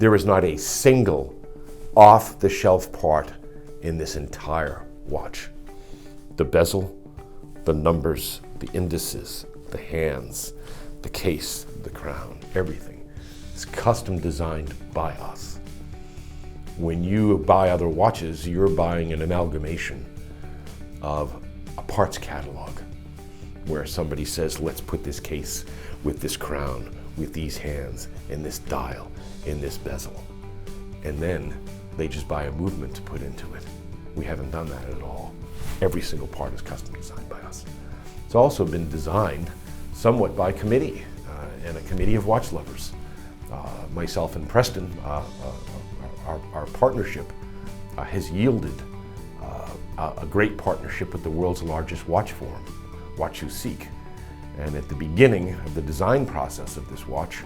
There is not a single off-the-shelf part in this entire watch. The bezel, the numbers, the indices, the hands, the case, the crown, everything is custom designed by us. When you buy other watches, you're buying an amalgamation of a parts catalog where somebody says, let's put this case with this crown, with these hands, in this dial, in this bezel. And then they just buy a movement to put into it. We haven't done that at all. Every single part is custom designed by us. It's also been designed somewhat by committee and a committee of watch lovers. Myself and Preston, our partnership has yielded a great partnership with the world's largest watch forum, Watch You Seek. And at the beginning of the design process of this watch,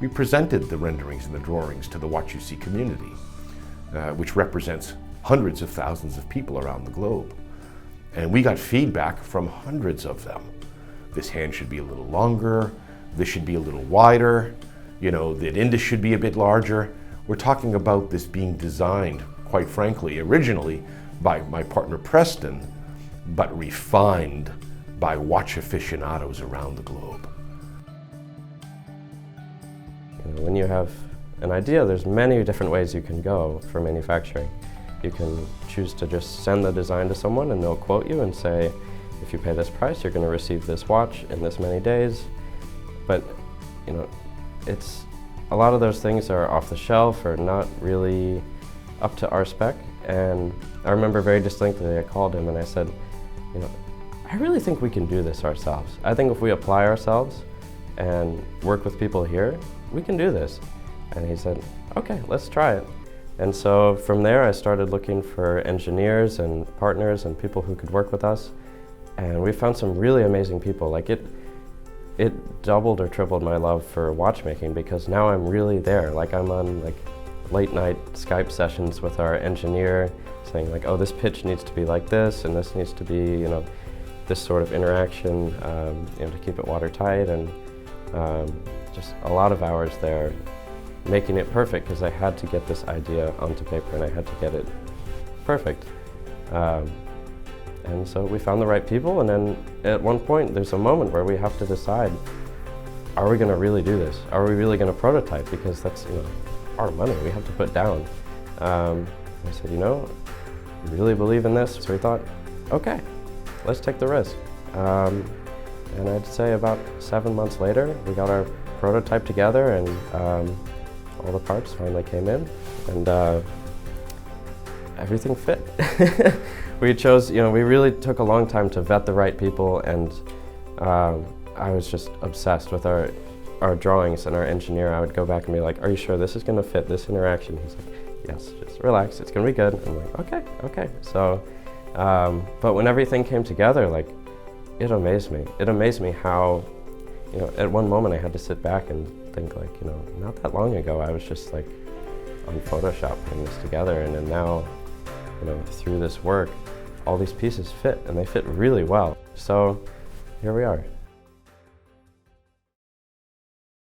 we presented the renderings and the drawings to the Watch You Seek community, which represents hundreds of thousands of people around the globe. And we got feedback from hundreds of them. This hand should be a little longer, this should be a little wider, you know, the indus should be a bit larger. We're talking about this being designed, quite frankly, originally by my partner Preston, but refined by watch aficionados around the globe. When you have an idea, there's many different ways you can go for manufacturing. You can choose to just send the design to someone and they'll quote you and say, if you pay this price, you're going to receive this watch in this many days. But, you know, a lot of those things are off the shelf or not really up to our spec. And I remember very distinctly, I called him and I said, you know, I really think we can do this ourselves. I think if we apply ourselves and work with people here, we can do this. And he said, okay, let's try it. And so from there, I started looking for engineers and partners and people who could work with us. And we found some really amazing people. Like it doubled or tripled my love for watchmaking because now I'm really there. Like I'm on like late night Skype sessions with our engineer saying like, oh, this pitch needs to be like this and this needs to be, you know, this sort of interaction, you know, to keep it watertight, and just a lot of hours there making it perfect because I had to get this idea onto paper and I had to get it perfect. And so we found the right people, and then at one point there's a moment where we have to decide, are we going to really do this? Are we really going to prototype? Because that's, you know, our money we have to put down. I said, you know, I really believe in this. So we thought, okay, let's take the risk. And I'd say about 7 months later, we got our prototype together and all the parts finally came in, and everything fit. We chose, you know, we really took a long time to vet the right people, and I was just obsessed with our drawings, and our engineer, I would go back and be like, are you sure this is going to fit this interaction? He's like, yes, just relax, it's going to be good. I'm like, okay. So, but when everything came together, like, it amazed me. It amazed me how, you know, at one moment I had to sit back and think like, you know, not that long ago I was just like on Photoshop putting this together, and then now, you know, through this work, all these pieces fit, and they fit really well. So here we are.